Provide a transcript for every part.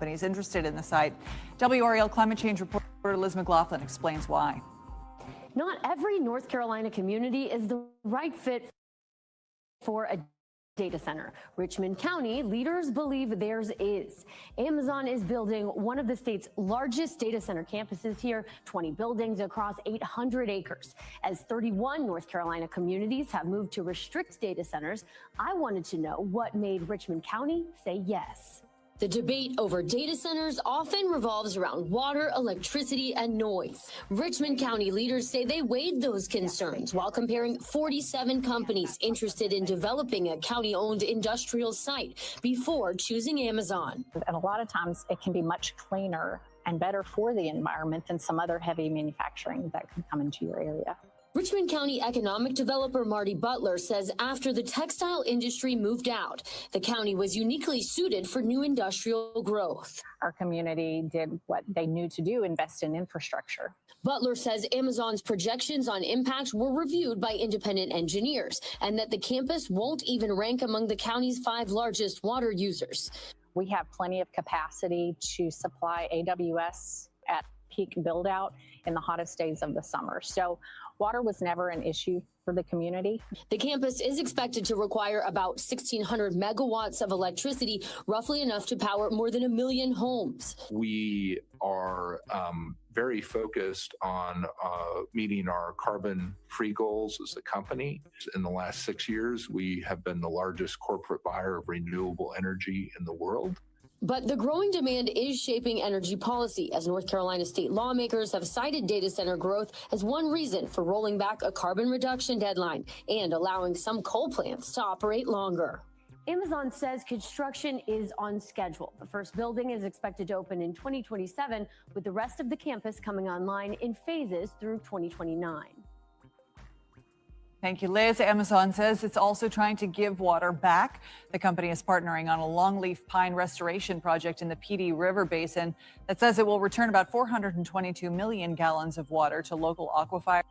companies interested in the site. WRAL climate change reporter Liz McLaughlin explains why. Not every North Carolina community is the right fit for a data center. Richmond County leaders believe theirs is. Amazon is building one of the state's largest data center campuses here, 20 buildings across 800 acres. As 31 North Carolina communities have moved to restrict data centers, I wanted to know what made Richmond County say yes. The debate over data centers often revolves around water, electricity, and noise. Richmond County leaders say they weighed those concerns while comparing 47 companies interested in developing a county-owned industrial site before choosing Amazon. And a lot of times it can be much cleaner and better for the environment than some other heavy manufacturing that could come into your area. Richmond County economic developer Marty Butler says after the textile industry moved out, the county was uniquely suited for new industrial growth. Our community did what they knew to do, invest in infrastructure. Butler says Amazon's projections on impact were reviewed by independent engineers and that the campus won't even rank among the county's 5 largest water users. We have plenty of capacity to supply AWS at peak build out in the hottest days of the summer. So water was never an issue for the community. The campus is expected to require about 1,600 megawatts of electricity, roughly enough to power more than 1 million homes. We are very focused on meeting our carbon-free goals as a company. In the last 6 years, we have been the largest corporate buyer of renewable energy in the world. But the growing demand is shaping energy policy, as North Carolina state lawmakers have cited data center growth as one reason for rolling back a carbon reduction deadline and allowing some coal plants to operate longer. Amazon says construction is on schedule. The first building is expected to open in 2027, with the rest of the campus coming online in phases through 2029. Thank you, Liz. Amazon says it's also trying to give water back. The company is partnering on a longleaf pine restoration project in the PD River Basin that says it will return about 422 million gallons of water to local aquifers.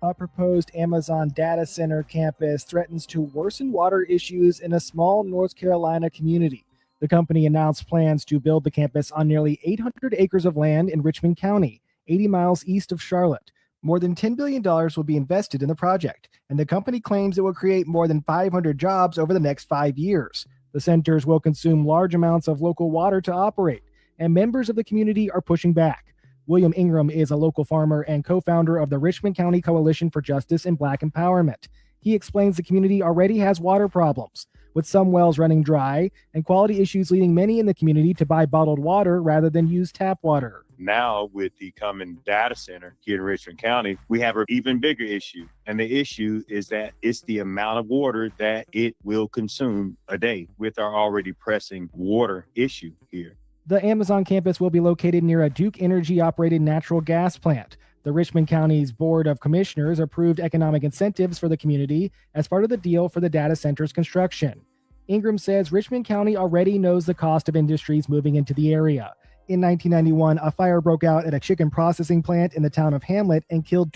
A proposed Amazon data center campus threatens to worsen water issues in a small North Carolina community. The company announced plans to build the campus on nearly 800 acres of land in Richmond County, 80 miles east of Charlotte. More than $10 billion will be invested in the project, and the company claims it will create more than 500 jobs over the next 5 years. The centers will consume large amounts of local water to operate, and members of the community are pushing back. William Ingram is a local farmer and co-founder of the Richmond County Coalition for Justice and Black Empowerment. He explains the community already has water problems, with some wells running dry and quality issues leading many in the community to buy bottled water rather than use tap water. Now, with the coming data center here in Richmond County, we have an even bigger issue. And the issue is that it's the amount of water that it will consume a day with our already pressing water issue here. The Amazon campus will be located near a Duke Energy-operated natural gas plant. The Richmond County's Board of Commissioners approved economic incentives for the community as part of the deal for the data center's construction. Ingram says Richmond County already knows the cost of industries moving into the area. In 1991, a fire broke out at a chicken processing plant in the town of Hamlet and killed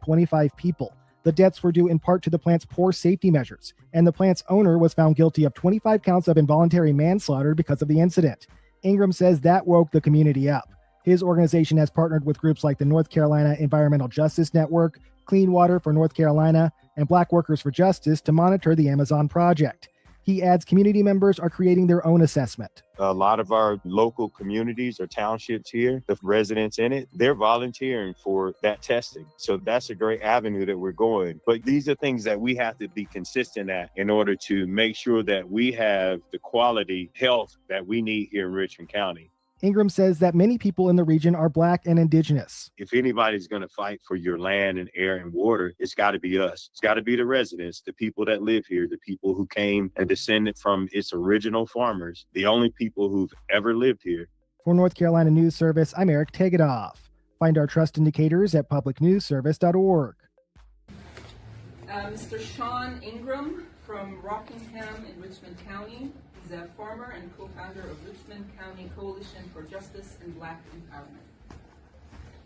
25 people. The deaths were due in part to the plant's poor safety measures, and the plant's owner was found guilty of 25 counts of involuntary manslaughter because of the incident. Ingram says that woke the community up. His organization has partnered with groups like the North Carolina Environmental Justice Network, Clean Water for North Carolina, and Black Workers for Justice to monitor the Amazon project. He adds community members are creating their own assessment. A lot of our local communities or townships here, the residents in it, they're volunteering for that testing. So that's a great avenue that we're going. But these are things that we have to be consistent at in order to make sure that we have the quality health that we need here in Richmond County. Ingram says that many people in the region are Black and Indigenous. If anybody's going to fight for your land and air and water, it's got to be us. It's got to be the residents, the people that live here, the people who came and descended from its original farmers, the only people who've ever lived here. For North Carolina News Service, I'm Eric Tegedoff. Find our trust indicators at publicnewsservice.org. Mr. Sean Ingram from Rockingham in Richmond County. Zev Farmer and co-founder of Richmond County Coalition for Justice and Black Empowerment.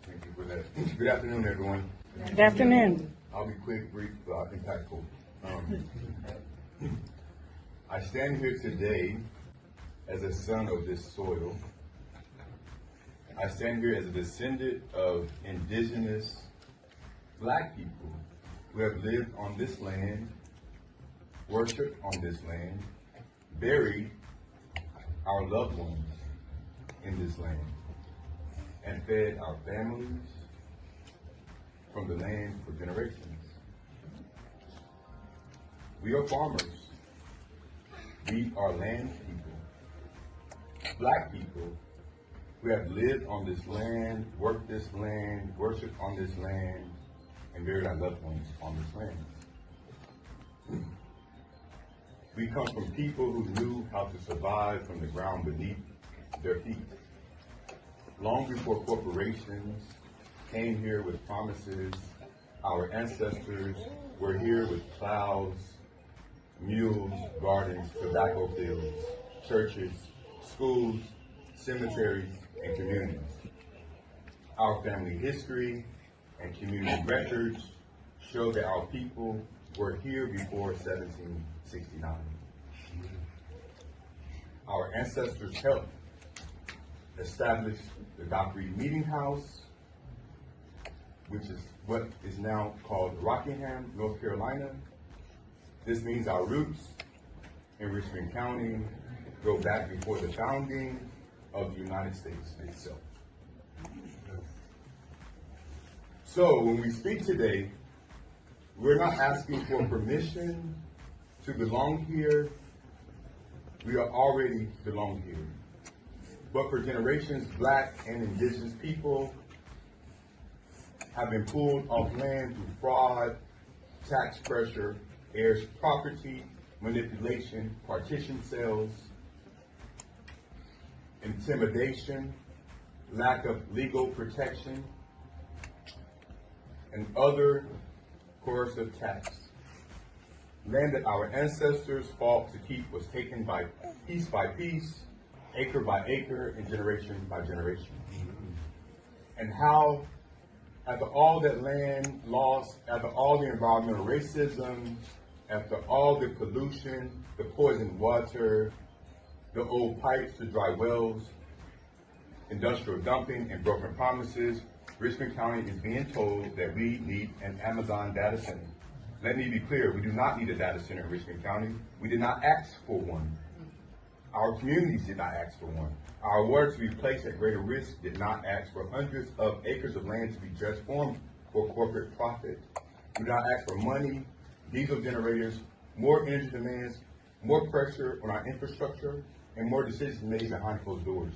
Thank you for that. Good afternoon, everyone. Good afternoon. I'll be quick, brief, impactful. I stand here today as a son of this soil. I stand here as a descendant of indigenous Black people who have lived on this land, worshiped on this land, buried our loved ones in this land, and fed our families from the land for generations. We are farmers. We are land people, Black people who have lived on this land, worked this land, worshiped on this land, and buried our loved ones on this land. We come from people who knew how to survive from the ground beneath their feet. Long before corporations came here with promises, our ancestors were here with plows, mules, gardens, tobacco fields, churches, schools, cemeteries, and communities. Our family history and community records show that our people were here before 1769. Our ancestors helped establish the Dock Reed Meeting House, which is what is now called Rockingham, North Carolina. This means our roots in Richmond County go back before the founding of the United States itself. So when we speak today, we're not asking for permission to belong here. We are already belong here. But for generations, Black and indigenous people have been pulled off land through fraud, tax pressure, heirs property, manipulation, partition sales, intimidation, lack of legal protection, and other coercive tax. Land that our ancestors fought to keep was taken by piece, acre by acre, and generation by generation. And how, after all that land lost, after all the environmental racism, after all the pollution, the poisoned water, the old pipes, the dry wells, industrial dumping, and broken promises, Richmond County is being told that we need an Amazon data center. Let me be clear, we do not need a data center in Richmond County. We did not ask for one. Our communities did not ask for one. Our water to be placed at greater risk did not ask for hundreds of acres of land to be transformed for corporate profit. We did not ask for money, diesel generators, more energy demands, more pressure on our infrastructure, and more decisions made behind closed doors.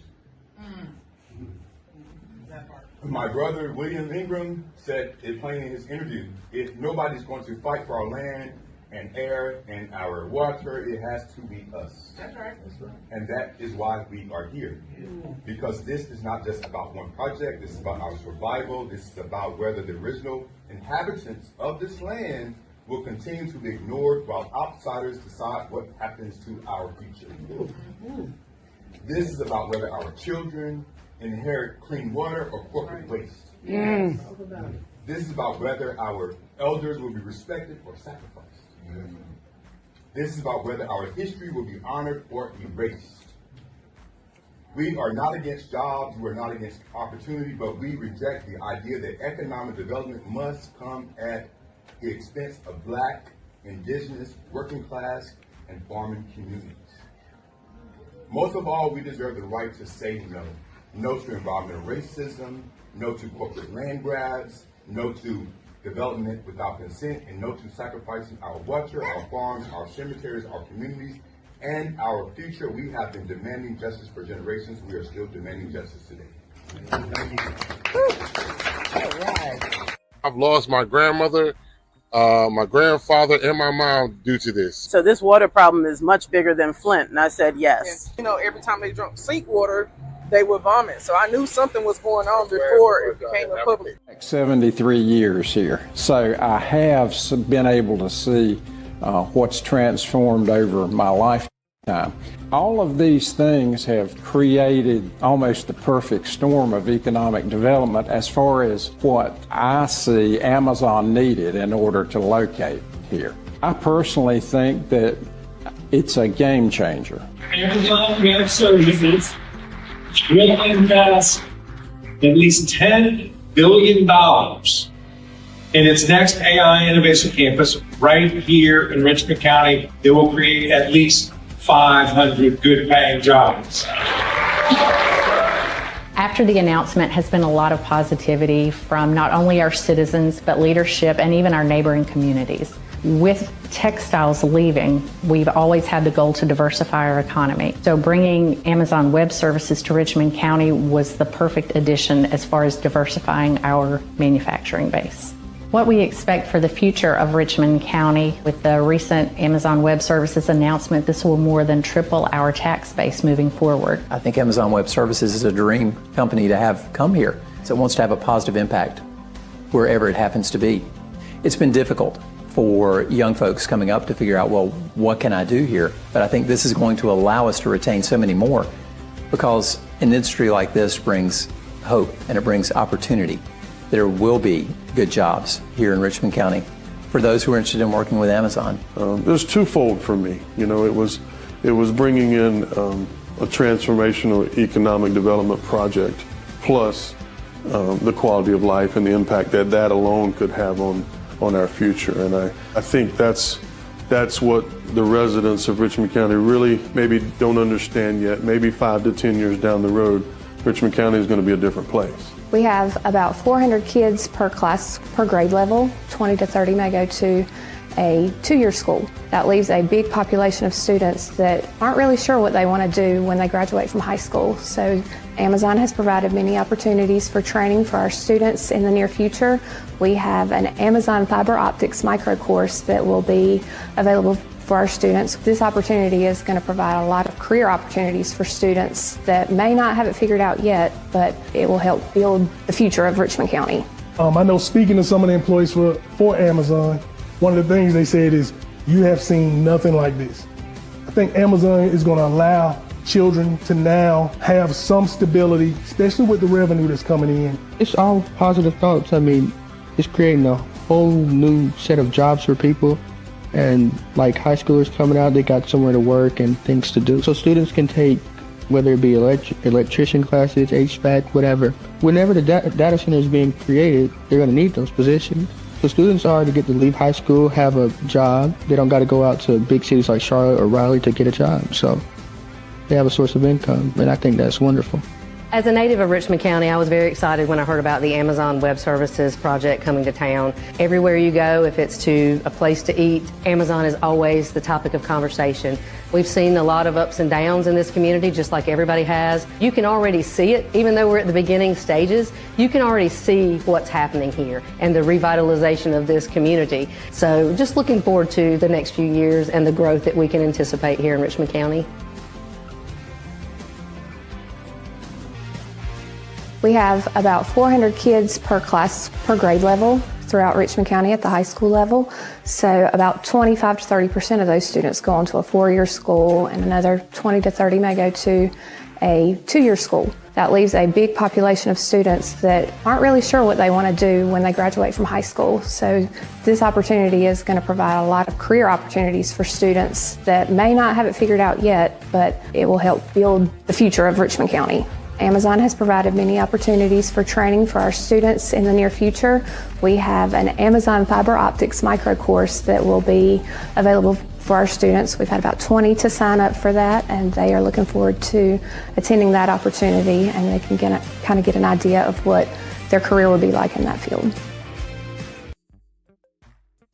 My brother, William Ingram, said it plain in his interview, if nobody's going to fight for our land and air and our water, it has to be us. That's right. And that is why we are here. Because this is not just about one project, this is about our survival, this is about whether the original inhabitants of this land will continue to be ignored while outsiders decide what happens to our future. This is about whether our children inherit clean water or corporate waste. This is about whether our elders will be respected or sacrificed. This is about whether our history will be honored or erased. We are not against jobs, we are not against opportunity, but we reject the idea that economic development must come at the expense of Black, indigenous, working class, and farming communities. Most of all, we deserve the right to say no. No to environmental racism, no to corporate land grabs, no to development without consent, and no to sacrificing our water, our farms, our cemeteries, our communities, and our future. We have been demanding justice for generations. We are still demanding justice today. Thank you. All right. I've lost my grandmother, my grandfather, and my mom due to this. So this water problem is much bigger than Flint, and I said yes. You know, every time they drank sink water, they would vomit. So I knew something was going on before it became a public. 73 years here. So I have been able to see what's transformed over my life. time. All of these things have created almost the perfect storm of economic development as far as what I see Amazon needed in order to locate here. I personally think that it's a game changer. Amazon Web Services will invest at least $10 billion in its next AI Innovation Campus right here in Richmond County. It will create at least 500 good-paying jobs. After the announcement has been a lot of positivity from not only our citizens, but leadership and even our neighboring communities. With textiles leaving, we've always had the goal to diversify our economy. So bringing Amazon Web Services to Richmond County was the perfect addition as far as diversifying our manufacturing base. What we expect for the future of Richmond County with the recent Amazon Web Services announcement, this will more than triple our tax base moving forward. I think Amazon Web Services is a dream company to have come here. So it wants to have a positive impact wherever it happens to be. It's been difficult for young folks coming up to figure out, well, what can I do here? But I think this is going to allow us to retain so many more, because an industry like this brings hope and it brings opportunity. There will be good jobs here in Richmond County for those who are interested in working with Amazon. It was twofold for me. You know, it was bringing in a transformational economic development project, plus the quality of life and the impact that that alone could have on our future. And I think that's what the residents of Richmond County really maybe don't understand yet. Maybe 5 to 10 years down the road, Richmond County is going to be a different place. We have about 400 kids per class, per grade level. 20 to 30 may go to a 2-year school. That leaves a big population of students that aren't really sure what they want to do when they graduate from high school. So Amazon has provided many opportunities for training for our students in the near future. We have an Amazon fiber optics micro course that will be available for our students. This opportunity is going to provide a lot of career opportunities for students that may not have it figured out yet, but it will help build the future of Richmond County. I know, speaking to some of the employees for Amazon, one of the things they said is, you have seen nothing like this. I think Amazon is going to allow children to now have some stability, especially with the revenue that's coming in. It's all positive thoughts. I mean, it's creating a whole new set of jobs for people. And like high schoolers coming out, they got somewhere to work and things to do. So students can take, whether it be electrician classes, HVAC, whatever. Whenever the data center is being created, they're going to need those positions. So students already get to leave high school, have a job. They don't got to go out to big cities like Charlotte or Raleigh to get a job. So they have a source of income, and I think that's wonderful. As a native of Richmond County, I was very excited when I heard about the Amazon Web Services project coming to town. Everywhere you go, if it's to a place to eat, Amazon is always the topic of conversation. We've seen a lot of ups and downs in this community, just like everybody has. You can already see it, even though we're at the beginning stages, you can already see what's happening here and the revitalization of this community. So just looking forward to the next few years and the growth that we can anticipate here in Richmond County. We have about 400 kids per class, per grade level throughout Richmond County at the high school level. So about 25 to 30% of those students go on to a 4-year school, and another 20 to 30 may go to a 2-year school. That leaves a big population of students that aren't really sure what they want to do when they graduate from high school. So this opportunity is going to provide a lot of career opportunities for students that may not have it figured out yet, but it will help build the future of Richmond County. Amazon has provided many opportunities for training for our students in the near future. We have an Amazon fiber optics micro course that will be available for our students. We've had about 20 to sign up for that, and they are looking forward to attending that opportunity, and they can kind of get an idea of what their career will be like in that field.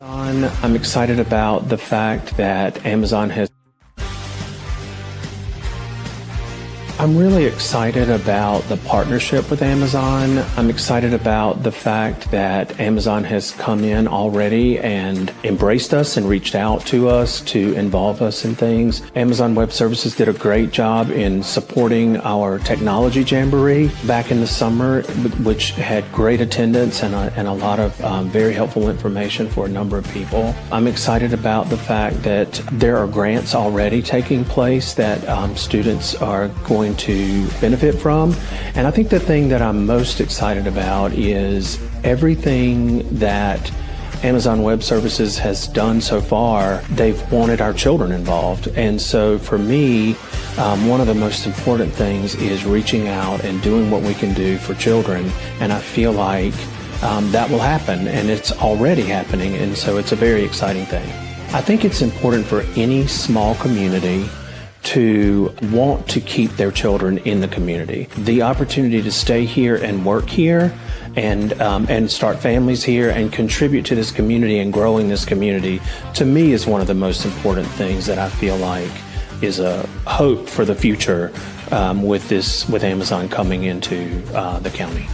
I'm excited about the fact that Amazon has I'm really excited about the partnership with Amazon. I'm excited about the fact that Amazon has come in already and embraced us and reached out to us to involve us in things. Amazon Web Services did a great job in supporting our technology jamboree back in the summer, which had great attendance and a lot of very helpful information for a number of people. I'm excited about the fact that there are grants already taking place that students are going to benefit from. And I think the thing that I'm most excited about is everything that Amazon Web Services has done so far. They've wanted our children involved. And so for me, one of the most important things is reaching out and doing what we can do for children. And I feel like that will happen, and it's already happening. And so it's a very exciting thing. I think it's important for any small community to want to keep their children in the community. The opportunity to stay here and work here and start families here and contribute to this community and growing this community, to me, is one of the most important things that I feel like is a hope for the future with Amazon coming into the county.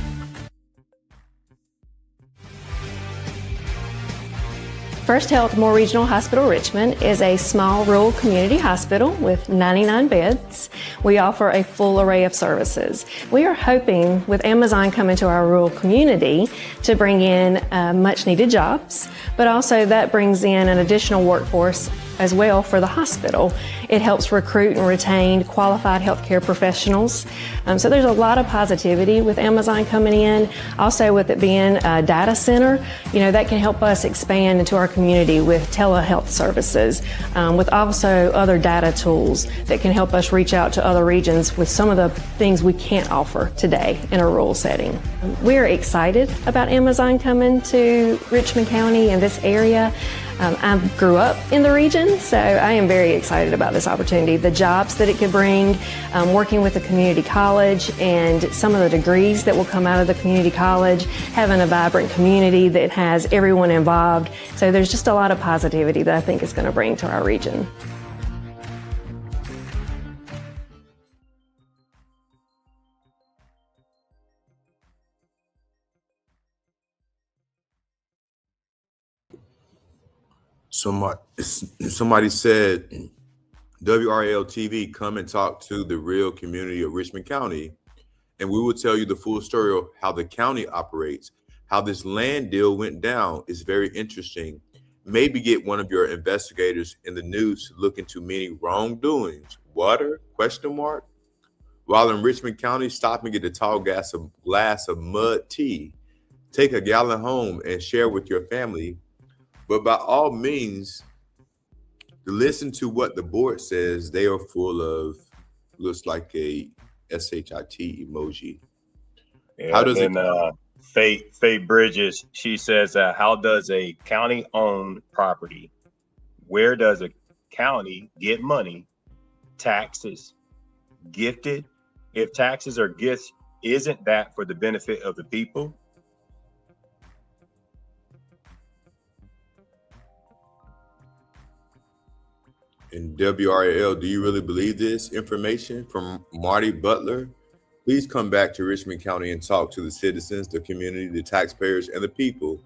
First Health Moore Regional Hospital Richmond is a small rural community hospital with 99 beds. We offer a full array of services. We are hoping with Amazon coming to our rural community to bring in much needed jobs, but also that brings in an additional workforce as well for the hospital. It helps recruit and retain qualified healthcare professionals. So there's a lot of positivity with Amazon coming in. Also with it being a data center, that can help us expand into our community with telehealth services, with also other data tools that can help us reach out to other regions with some of the things we can't offer today in a rural setting. We're excited about Amazon coming to Richmond County and this area. I grew up in the region, so I am very excited about this opportunity. The jobs that it could bring, working with the community college and some of the degrees that will come out of the community college, having a vibrant community that has everyone involved. So there's just a lot of positivity that I think it's going to bring to our region. Somebody said, WRL TV, come and talk to the real community of Richmond County, and we will tell you the full story of how the county operates, how this land deal went down. Is very interesting. Maybe get one of your investigators in the news to look into many wrongdoings. Water? ? While in Richmond County, stop and get a tall glass of mud tea. Take a gallon home and share with your family. But by all means, listen to what the board says. They are full of, looks like a SHIT emoji. Yeah, how does Faye Bridges, she says, how does a county-owned property, where does a county get money, taxes, gifted? If taxes are gifts, isn't that for the benefit of the people? In WRL, do you really believe this information? From Marty Butler. Please come back to Richmond County and talk to the citizens, the community, the taxpayers, and the people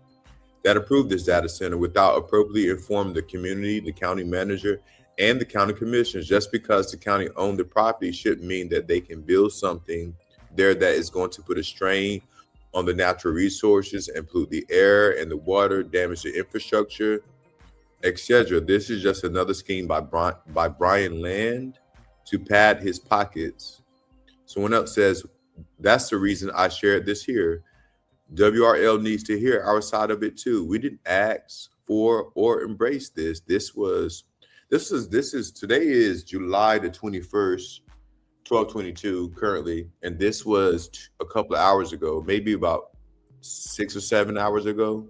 that approved this data center without appropriately informing the community, the county manager, and the county commissioners. Just because the county owned the property shouldn't mean that they can build something there that is going to put a strain on the natural resources and pollute the air and the water, damage the infrastructure, etc. This is just another scheme by Brian Land to pad his pockets. Someone else says, that's the reason I shared this here. WRL needs to hear our side of it too. We didn't ask for or embrace this. Today is July the 21st, 12:22 currently, and this was a couple of hours ago, maybe about 6 or 7 hours ago.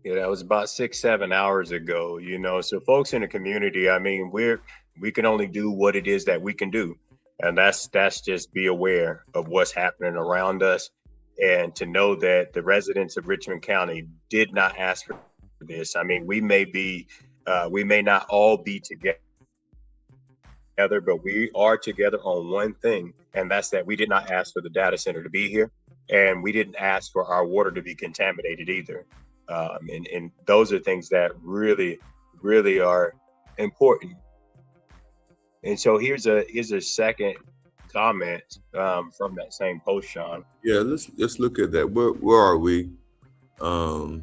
Yeah, that was about 6, 7 hours ago, So folks in the community, I mean, we can only do what it is that we can do. And that's just be aware of what's happening around us. And to know that the residents of Richmond County did not ask for this. I mean, we may not all be together, but we are together on one thing, and that's that we did not ask for the data center to be here, and we didn't ask for our water to be contaminated either. And those are things that really, really are important. And so here's a second comment from that same post, Sean. Yeah, let's look at that. Where are we? O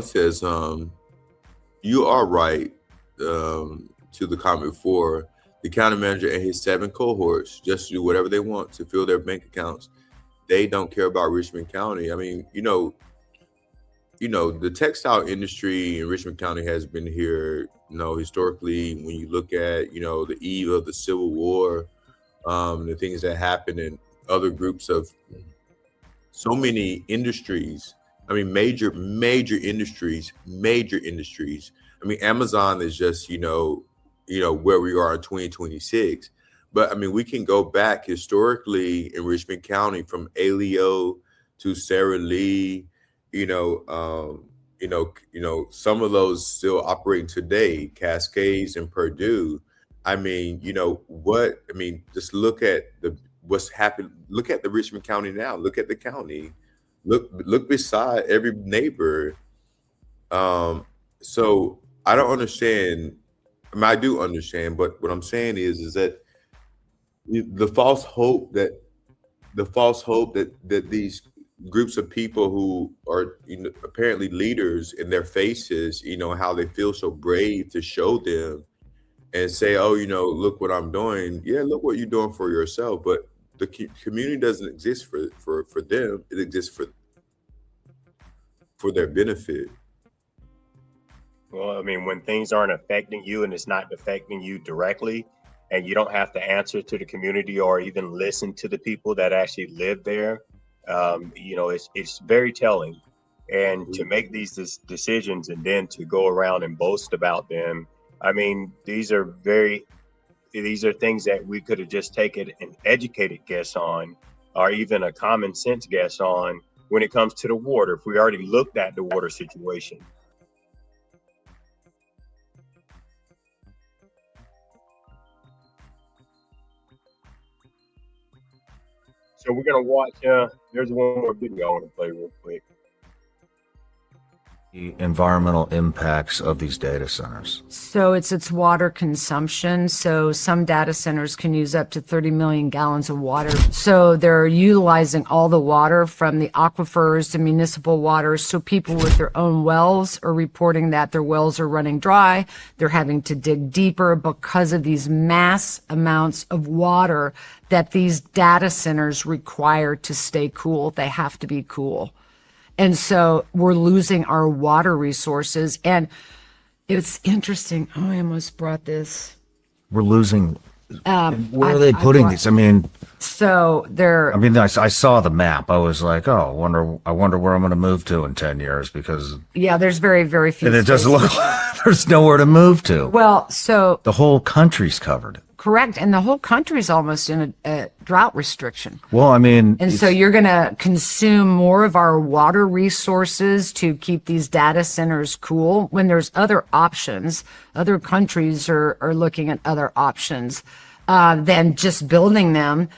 says, you are right. To the comment before, the county manager and his 7 cohorts just do whatever they want to fill their bank accounts. They don't care about Richmond County. I mean, you know, the textile industry in Richmond County has been here, historically. When you look at, the eve of the Civil War, the things that happened in other groups of so many industries. I mean, major industries. I mean, Amazon is just, where we are in 2026. But I mean, we can go back historically in Richmond County from Aleo to Sara Lee, some of those still operating today, Cascades and Purdue. I mean, just look at what's happened. Look at the Richmond County now. Look at the county. Look beside every neighbor. So I don't understand. I mean, I do understand, but what I'm saying is that the false hope that these groups of people who are apparently leaders in their faces, how they feel so brave to show them and say, oh, look what I'm doing. Yeah, look what you're doing for yourself. But the community doesn't exist for them. It exists for their benefit. Well, I mean, when things aren't affecting you and it's not affecting you directly, and you don't have to answer to the community or even listen to the people that actually live there, it's very telling. And to make these decisions and then to go around and boast about them, I mean, these are things that we could have just taken an educated guess on, or even a common sense guess on when it comes to the water, if we already looked at the water situation. So we're going to watch, there's one more video I want to play real quick. The environmental impacts of these data centers. So it's water consumption. So some data centers can use up to 30 million gallons of water. So they're utilizing all the water from the aquifers to municipal water. So people with their own wells are reporting that their wells are running dry. They're having to dig deeper because of these mass amounts of water that these data centers require to stay cool. They have to be cool. And so we're losing our water resources. And it's interesting. Oh, I almost brought this. We're losing. Where are they putting these? I mean, so they're. I mean, I saw the map. I was like, oh, I wonder where I'm going to move to in 10 years because. Yeah, there's very, very few. And it doesn't look like there's nowhere to move to. Well, so. The whole country's covered. Correct. And the whole country's almost in a drought restriction. Well, I mean. And so you're going to consume more of our water resources to keep these data centers cool when there's other options. Other countries are looking at other options than just building them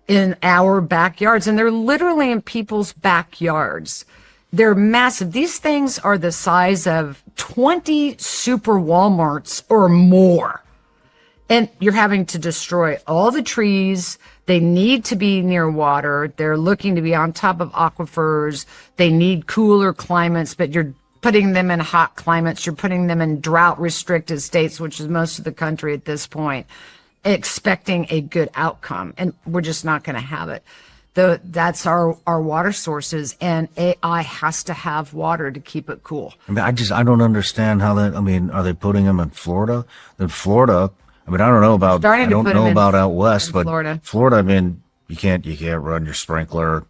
in our backyards. And they're literally in people's backyards. They're massive. These things are the size of 20 super Walmarts or more. And you're having to destroy all the trees. They need to be near water. They're looking to be on top of aquifers. They need cooler climates, but you're putting them in hot climates. You're putting them in drought restricted states, which is most of the country at this point, expecting a good outcome. And we're just not going to have it. That's our water sources, and AI has to have water to keep it cool. I mean, I don't understand how that, I mean, are they putting them in Florida? In Florida, I mean, I don't know about out west, but Florida, I mean, you can't run your sprinkler.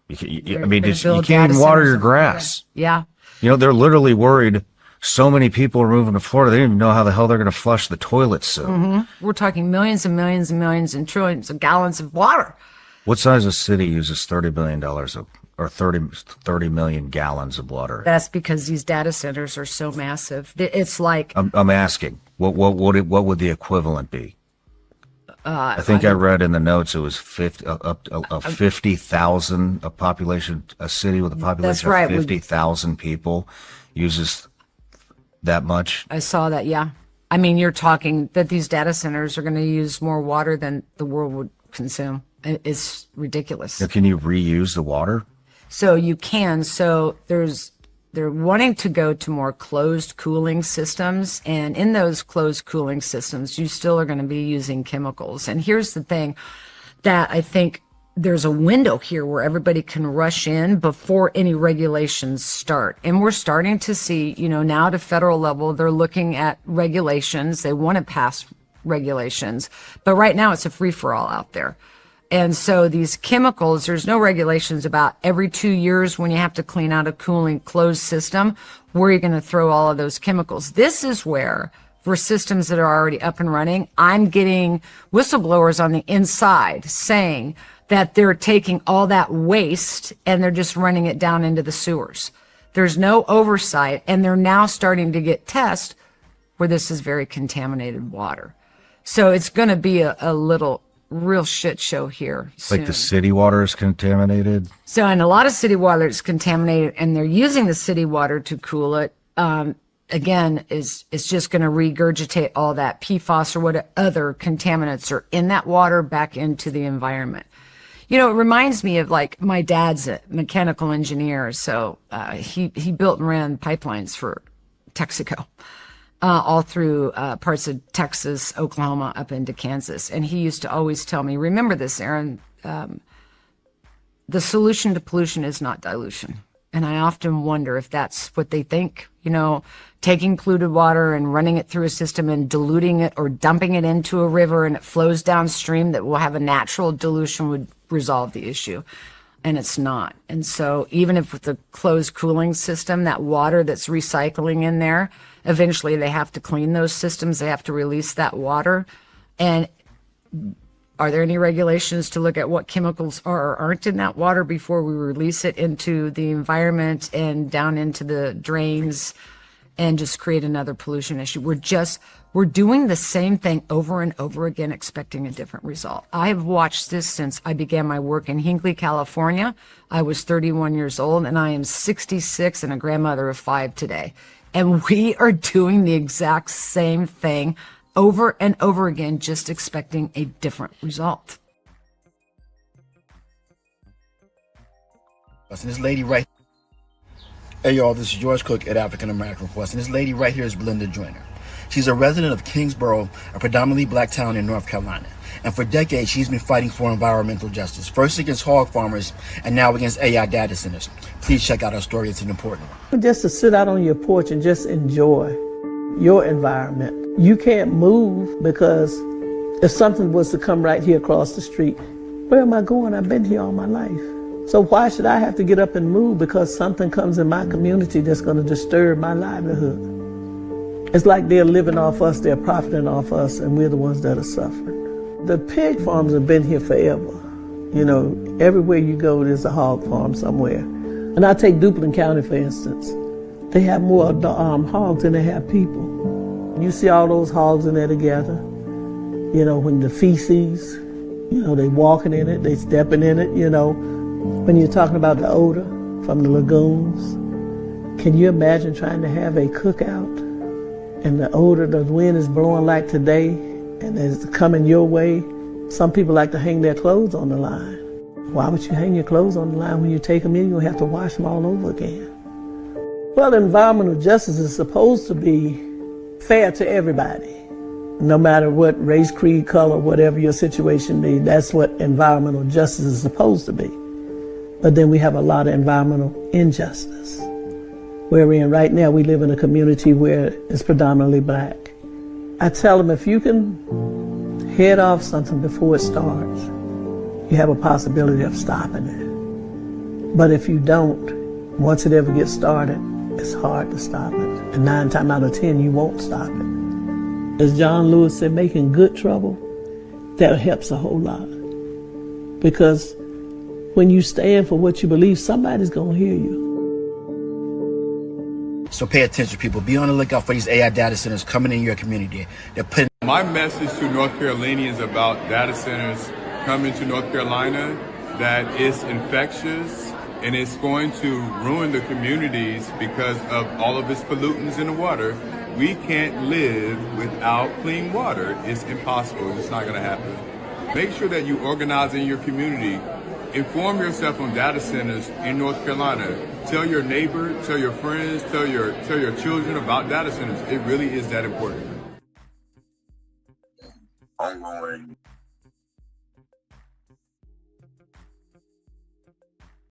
You can't even water your grass. Yeah. They're literally worried. So many people are moving to Florida. They don't even know how the hell they're going to flush the toilets soon. Mm-hmm. We're talking millions and millions and millions and trillions of gallons of water. What size of city uses $30 billion of or 30 million gallons of water. That's because these data centers are so massive. It's like I'm asking, what would the equivalent be? I think I read in the notes it was 50,000 a population, a city with a population of 50,000 people uses that much. I saw that, yeah. I mean, you're talking that these data centers are going to use more water than the world would consume. It's ridiculous. Now, can you reuse the water? So you can. So they're wanting to go to more closed cooling systems. And in those closed cooling systems, you still are going to be using chemicals. And here's the thing that I think there's a window here where everybody can rush in before any regulations start. And we're starting to see, now at a federal level, they're looking at regulations. They want to pass regulations. But right now it's a free-for-all out there. And so these chemicals, there's no regulations about every 2 years when you have to clean out a cooling closed system, where you're going to throw all of those chemicals. This is where, for systems that are already up and running, I'm getting whistleblowers on the inside saying that they're taking all that waste and they're just running it down into the sewers. There's no oversight, and they're now starting to get tests where this is very contaminated water. So it's going to be a little real shit show here soon. Like the city water is contaminated? So, and a lot of city water is contaminated, and they're using the city water to cool it. Again, it's just going to regurgitate all that PFAS or what other contaminants are in that water back into the environment. It reminds me of, like, my dad's a mechanical engineer, so he built and ran pipelines for Texaco. All through parts of Texas, Oklahoma, up into Kansas. And he used to always tell me, remember this, Aaron, the solution to pollution is not dilution. And I often wonder if that's what they think, taking polluted water and running it through a system and diluting it or dumping it into a river and it flows downstream, that will have a natural dilution would resolve the issue. And it's not. And so even if with the closed cooling system, that water that's recycling in there, eventually they have to clean those systems. They have to release that water. And are there any regulations to look at what chemicals are or aren't in that water before we release it into the environment and down into the drains and just create another pollution issue? We're doing the same thing over and over again, expecting a different result. I've watched this since I began my work in Hinckley, California. I was 31 years old, and I am 66 and a grandmother of 5 today. And we are doing the exact same thing over and over again, just expecting a different result. And this lady right, hey y'all, this is George Cook at African American Request, and this lady right here is Belinda Joyner. She's a resident of Kingsborough, a predominantly black town in North Carolina. And for decades, she's been fighting for environmental justice, first against hog farmers and now against AI data centers. Please check out our story. It's an important one. Just to sit out on your porch and just enjoy your environment. You can't move because if something was to come right here across the street, where am I going? I've been here all my life. So why should I have to get up and move because something comes in my community that's going to disturb my livelihood? It's like they're living off us, they're profiting off us, and we're the ones that are suffering. The pig farms have been here forever. Everywhere you go, there's a hog farm somewhere. And I take Duplin County, for instance. They have more hogs than they have people. You see all those hogs in there together. When the feces, they walking in it, they stepping in it, When you're talking about the odor from the lagoons, can you imagine trying to have a cookout and the odor, the wind is blowing like today and it's coming your way? Some people like to hang their clothes on the line. Why would you hang your clothes on the line when you take them in? You'll have to wash them all over again. Well, environmental justice is supposed to be fair to everybody, no matter what race, creed, color, whatever your situation may be. That's what environmental justice is supposed to be. But then we have a lot of environmental injustice. Where we're in right now, we live in a community where it's predominantly black. I tell them, if you can head off something before it starts, you have a possibility of stopping it. But if you don't, once it ever gets started, it's hard to stop it. And 9 times out of 10, you won't stop it. As John Lewis said, making good trouble, that helps a whole lot. Because When you stand for what you believe, somebody's going to hear you. So pay attention, people. Be on the lookout for these AI data centers coming in your community. They're putting. My message to North Carolinians about data centers coming to North Carolina, that it's infectious and it's going to ruin the communities because of all of its pollutants in the water. We can't live without clean water. It's impossible. It's not going to happen. Make sure that you organize in your community. Inform yourself on data centers in North Carolina. Tell your neighbor, tell your friends, tell your children about data centers. It really is that important. Ongoing